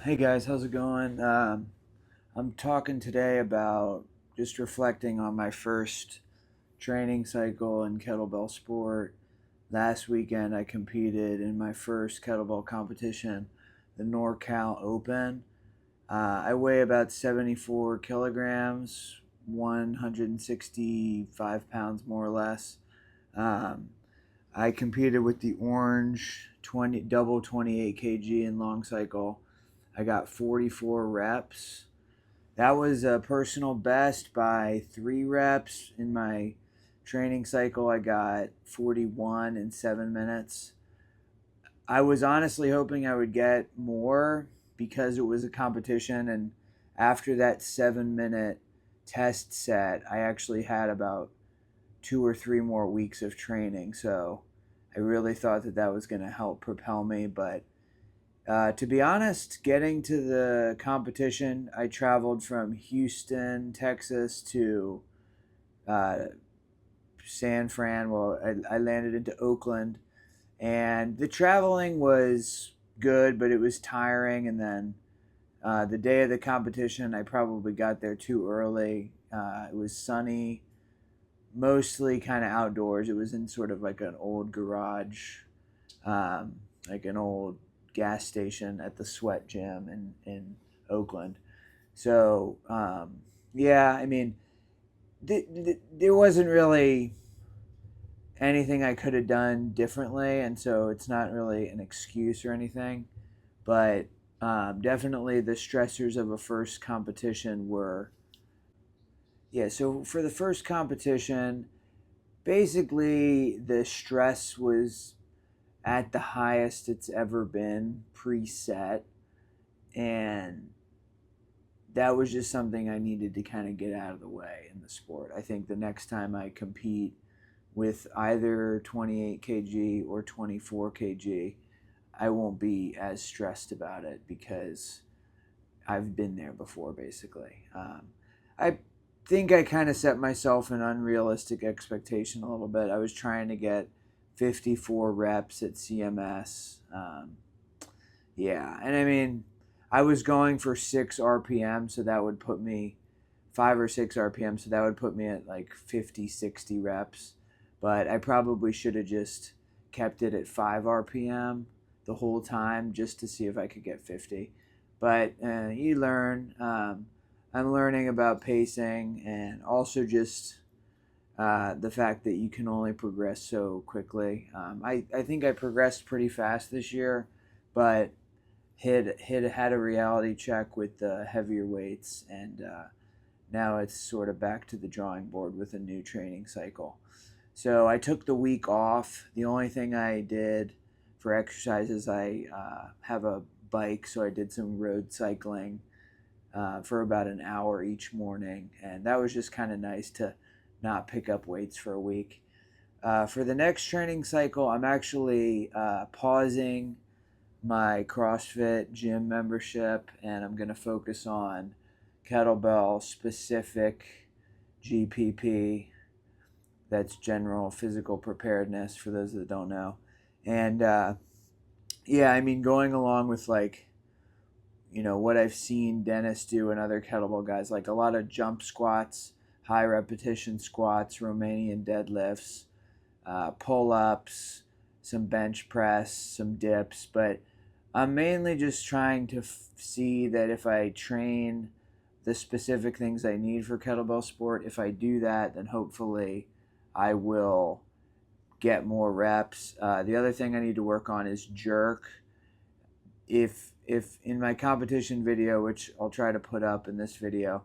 Hey guys, how's it going? I'm talking today about just reflecting on my first training cycle in kettlebell sport. Last weekend, I competed in my first kettlebell competition, the NorCal Open. I weigh about 74 kilograms, 165 pounds more or less. Um, I competed with the Orange 20 double 28 kg in long cycle. I got 44 reps. That was a personal best by 3 reps. In my training cycle, I got 41 in 7 minutes. I was honestly hoping I would get more because it was a competition. And after that 7 minute test set, I actually had about 2 or 3 more weeks of training. So I really thought that that was going to help propel me. But to be honest, getting to the competition, I traveled from Houston, Texas to uh, San Fran. Well, I landed into Oakland, and the traveling was good, but it was tiring. And then the day of the competition, I probably got there too early. It was sunny, mostly kind of outdoors. It was in sort of like an old garage, um, like an old gas station at the Sweat Gym in Oakland. So yeah, I mean, there wasn't really anything I could have done differently, and so it's not really an excuse or anything. But definitely the stressors of a first competition were, yeah. So for the first competition, basically the stress was at the highest it's ever been preset, and that was just something I needed to kind of get out of the way in the sport. I think the next time I compete with either 28 kg or 24 kg, I won't be as stressed about it because I've been there before, basically. I think I kind of set myself an unrealistic expectation a little bit. I was trying to get 54 reps at CMS. Yeah, and I mean, I was going for 6 RPM, so that would put me 5 or 6 RPM, so that would put me at like 50, 60 reps. But I probably should have just kept it at 5 RPM the whole time just to see if I could get 50. But you learn. I'm learning about pacing and also just the fact that you can only progress so quickly. I think I progressed pretty fast this year, but had a reality check with the heavier weights, and now it's sort of back to the drawing board with a new training cycle. So I took the week off. The only thing I did for exercise is I have a bike, so I did some road cycling for about an hour each morning, and that was just kind of nice to not pick up weights for a week. For the next training cycle, I'm actually pausing my CrossFit gym membership, and I'm going to focus on kettlebell specific GPP. That's general physical preparedness for those that don't know. And yeah, I mean, going along with like, what I've seen Dennis do and other kettlebell guys, like a lot of jump squats, high repetition squats, Romanian deadlifts, pull ups, some bench press, some dips. But I'm mainly just trying to see that if I train the specific things I need for kettlebell sport, if I do that, then hopefully I will get more reps. The other thing I need to work on is jerk. If in my competition video, which I'll try to put up in this video,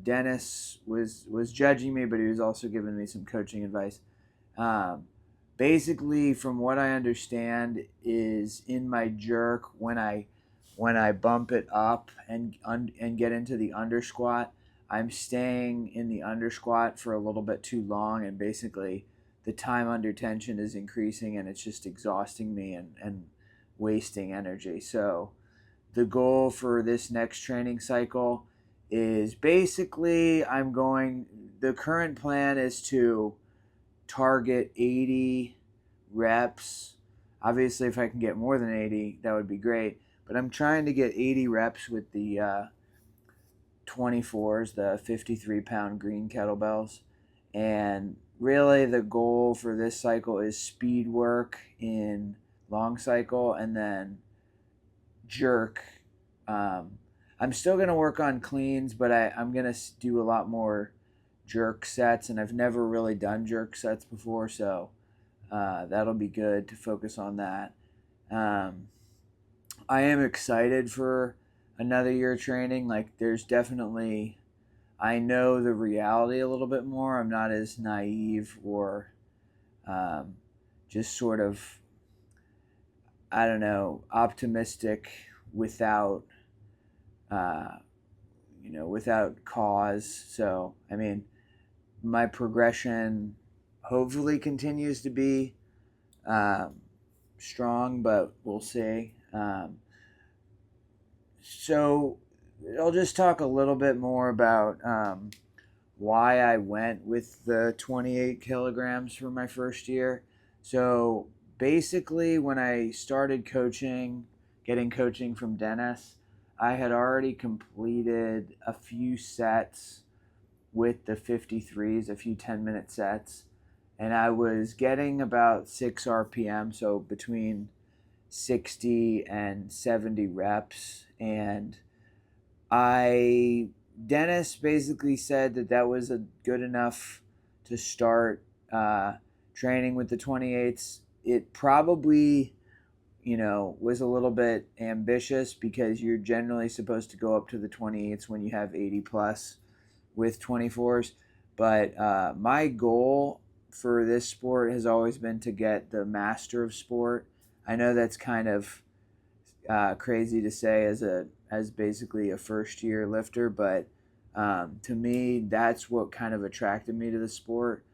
Dennis was judging me, but he was also giving me some coaching advice. Um, Basically, from what I understand, is in my jerk when I bump it up and get into the under squat, I'm staying in the under squat for a little bit too long, and basically the time under tension is increasing, and it's just exhausting me and wasting energy. So the goal for this next training cycle is basically the current plan is to target 80 reps. Obviously, if I can get more than 80, that would be great. but I'm trying to get 80 reps with the 24s, the 53-pound green kettlebells. And really the goal for this cycle is speed work in long cycle and then jerk. I'm still going to work on cleans, but I'm going to do a lot more jerk sets, and I've never really done jerk sets before, so that'll be good to focus on that. I am excited for another year of training. Like, there's definitely, I know the reality a little bit more. I'm not as naive or just sort of, I don't know, optimistic without, without cause. So, I mean, my progression hopefully continues to be strong, but we'll see. So I'll just talk a little bit more about why I went with the 28 kilograms for my first year. So basically, when I started coaching, getting coaching from Dennis, I had already completed a few sets with the 53s, a few 10-minute sets, and I was getting about 6 RPM, so between 60 and 70 reps. And Dennis basically said that was a good enough to start training with the 28s. It probably, was a little bit ambitious because you're generally supposed to go up to the 28s when you have 80 plus with 24s. But my goal for this sport has always been to get the master of sport. I know that's kind of crazy to say as basically a first year lifter, but to me, that's what kind of attracted me to the sport.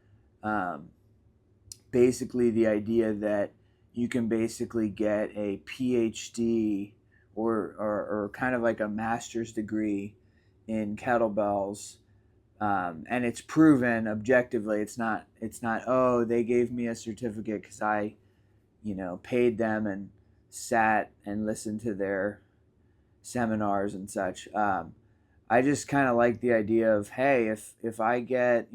Basically, the idea that you can basically get a PhD or kind of like a master's degree in kettlebells, and it's proven objectively. It's not oh, they gave me a certificate because I paid them and sat and listened to their seminars and such. I just kind of like the idea of, hey, if I get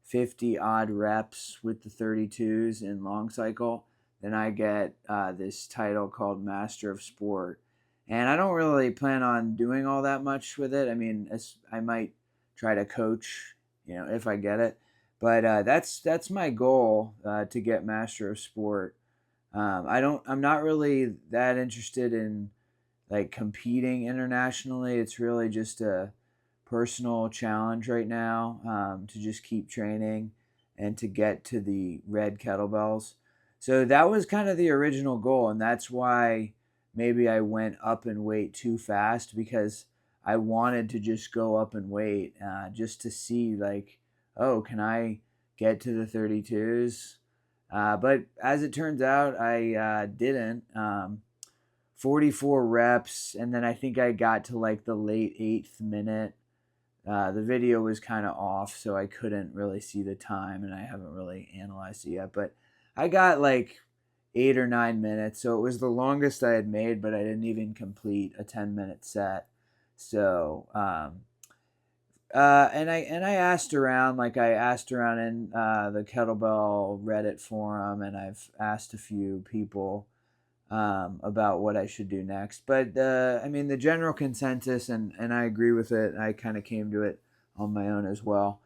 50 odd reps with the 32s in long cycle, then I get this title called Master of Sport. And I don't really plan on doing all that much with it. I mean, I might try to coach, if I get it. But that's my goal, to get Master of Sport. I'm not really that interested in like competing internationally. It's really just a personal challenge right now, to just keep training and to get to the red kettlebells. So that was kind of the original goal, and that's why maybe I went up in weight too fast, because I wanted to just go up in weight, just to see like, oh, can I get to the 32s? But as it turns out, I didn't. 44 reps, and then I think I got to like the late 8th minute. The video was kind of off, so I couldn't really see the time, and I haven't really analyzed it yet. But I got like 8 or 9 minutes, so it was the longest I had made, but I didn't even complete a 10-minute set. So, and I asked around, like I asked around in the kettlebell Reddit forum, and I've asked a few people about what I should do next. But I mean, the general consensus, and I agree with it, I kind of came to it on my own as well,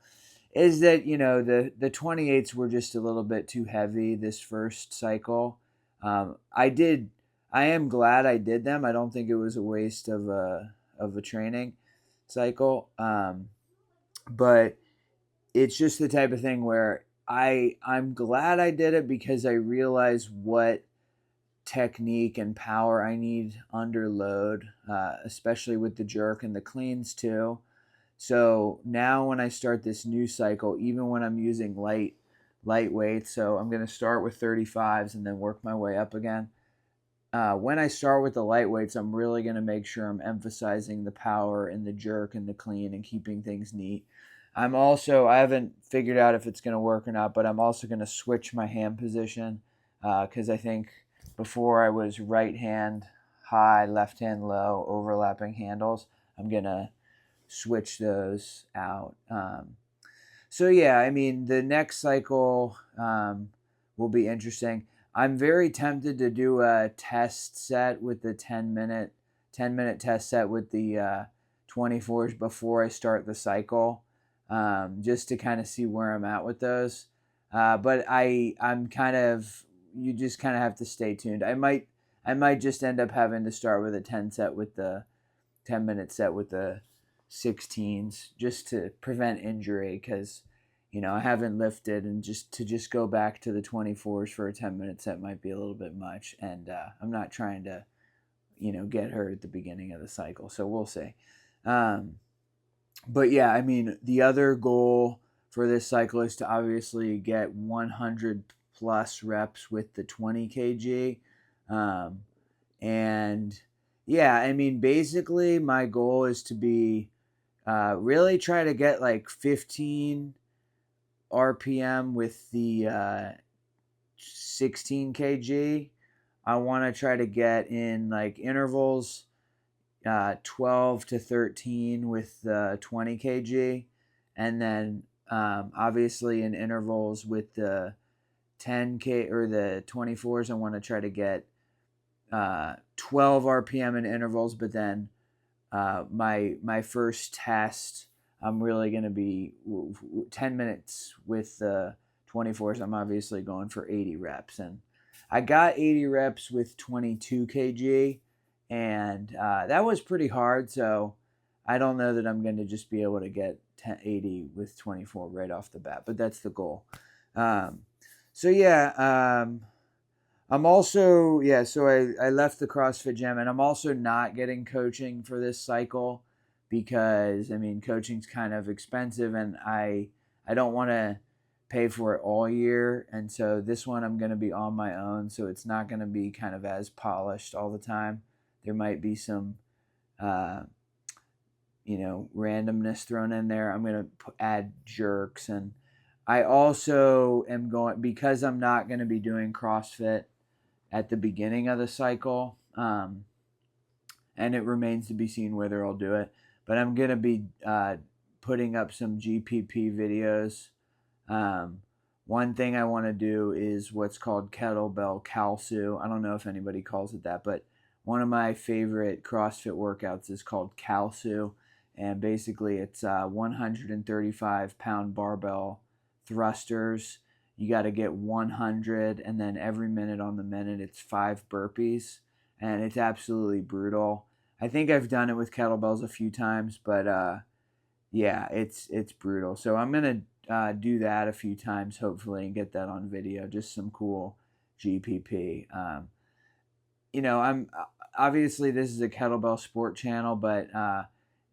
is that the 28s were just a little bit too heavy this first cycle. I am glad I did them. I don't think it was a waste of a training cycle. But it's just the type of thing where I'm glad I did it, because I realize what technique and power I need under load, especially with the jerk and the cleans too. So now when I start this new cycle, even when I'm using lightweight, so I'm going to start with 35s and then work my way up again. When I start with the lightweights, I'm really going to make sure I'm emphasizing the power and the jerk and the clean and keeping things neat. I haven't figured out if it's going to work or not, but I'm also going to switch my hand position, because I think before I was right hand high, left hand low, overlapping handles. I'm going to switch those out. So yeah, I mean, the next cycle will be interesting. I'm very tempted to do a test set with the 10-minute test set with the 24s before I start the cycle, just to kind of see where I'm at with those. But I'm kind of, you just kind of have to stay tuned. I might just end up having to start with a 10-minute set with the 16s just to prevent injury, because I haven't lifted, and just go back to the 24s for a 10-minute set might be a little bit much, and I'm not trying to get hurt at the beginning of the cycle, so we'll see. But yeah, I mean, the other goal for this cycle is to obviously get 100 plus reps with the 20 kg. And yeah, I mean, basically my goal is to be really try to get like 15 RPM with the 16 kg. I want to try to get in like intervals 12 to 13 with the 20 kg, and then obviously in intervals with the 10k or the 24s, I want to try to get 12 RPM in intervals, but then my first test, I'm really going to be 10 minutes with the 24s. I'm obviously going for 80 reps, and I got 80 reps with 22 kg, and that was pretty hard, so I don't know that I'm going to just be able to get 80 with 24 right off the bat, but that's the goal. So yeah, I'm also, so I left the CrossFit gym, and I'm also not getting coaching for this cycle because, I mean, coaching's kind of expensive, and I don't want to pay for it all year. And so this one I'm going to be on my own, so it's not going to be kind of as polished all the time. There might be some, randomness thrown in there. I'm going to add jerks, and I also am going, because I'm not going to be doing CrossFit at the beginning of the cycle, and it remains to be seen whether I'll do it, but I'm going to be putting up some GPP videos. One thing I want to do is what's called kettlebell Kalsu. I don't know if anybody calls it that, but one of my favorite CrossFit workouts is called Kalsu, and basically it's 135-pound barbell thrusters. You got to get 100, and then every minute on the minute it's 5 burpees, and it's absolutely brutal. I think I've done it with kettlebells a few times, but yeah, it's brutal. So I'm gonna do that a few times, hopefully, and get that on video. Just some cool GPP. I'm obviously, this is a kettlebell sport channel, but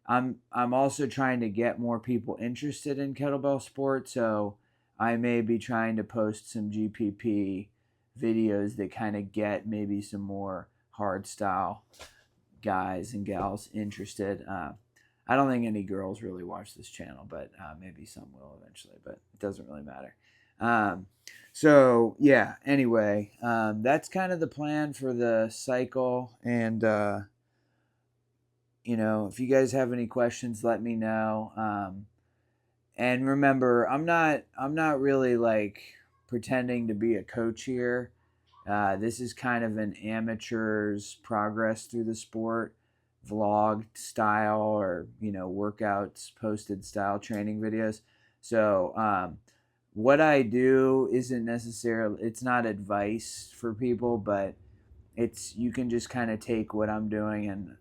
I'm also trying to get more people interested in kettlebell sport, so I may be trying to post some GPP videos that kind of get maybe some more hard style guys and gals interested. I don't think any girls really watch this channel, but maybe some will eventually, but it doesn't really matter. So yeah, anyway, that's kind of the plan for the cycle. And, if you guys have any questions, let me know. And remember, I'm not really like pretending to be a coach here. This is kind of an amateur's progress through the sport, vlog style, or workouts posted style training videos. So what I do isn't necessarily, it's not advice for people, but you can just kind of take what I'm doing and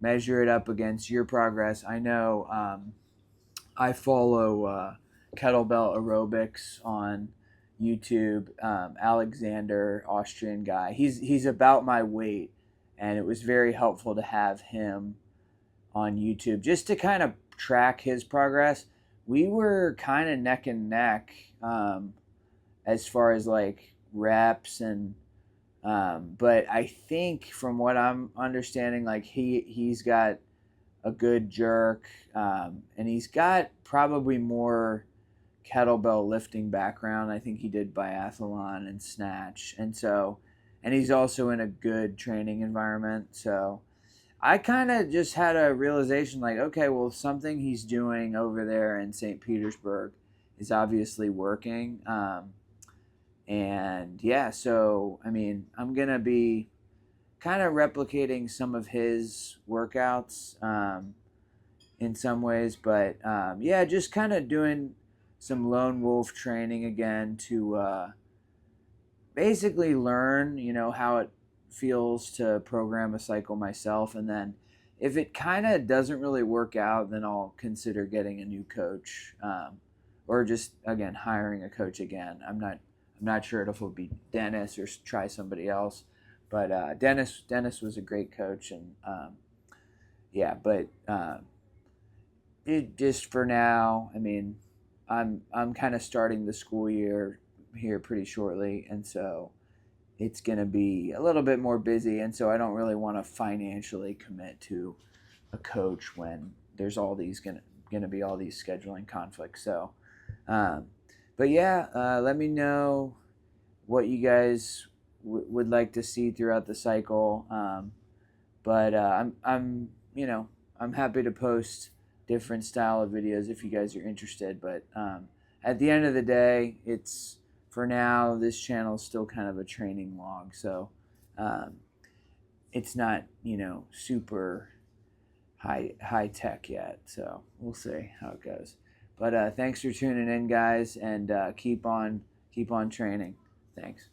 measure it up against your progress. I know I follow Kettlebell Aerobics on YouTube. Alexander, Austrian guy. He's about my weight, and it was very helpful to have him on YouTube just to kind of track his progress. We were kind of neck and neck as far as like reps, and but I think from what I'm understanding, like he's got a good jerk, and he's got probably more kettlebell lifting background. I think he did biathlon and snatch, and so and he's also in a good training environment. So I kind of just had a realization like, okay, well, something he's doing over there in St. Petersburg is obviously working. And yeah, so I mean, I'm going to be kind of replicating some of his workouts in some ways, but yeah, just kind of doing some lone wolf training again to basically learn, how it feels to program a cycle myself. And then if it kind of doesn't really work out, then I'll consider getting a new coach, or just again hiring a coach again. I'm not sure if it'll be Dennis or try somebody else, but Dennis was a great coach, and yeah, but it just for now. I mean, I'm kind of starting the school year here pretty shortly, and so it's going to be a little bit more busy, and so I don't really want to financially commit to a coach when there's all these gonna be all these scheduling conflicts. So, um, but yeah, let me know what you guys would like to see throughout the cycle. But I'm happy to post different style of videos if you guys are interested. But at the end of the day, it's for now this channel is still kind of a training log, so um, it's not super high tech yet. So we'll see how it goes. But thanks for tuning in, guys, and keep on training. Thanks.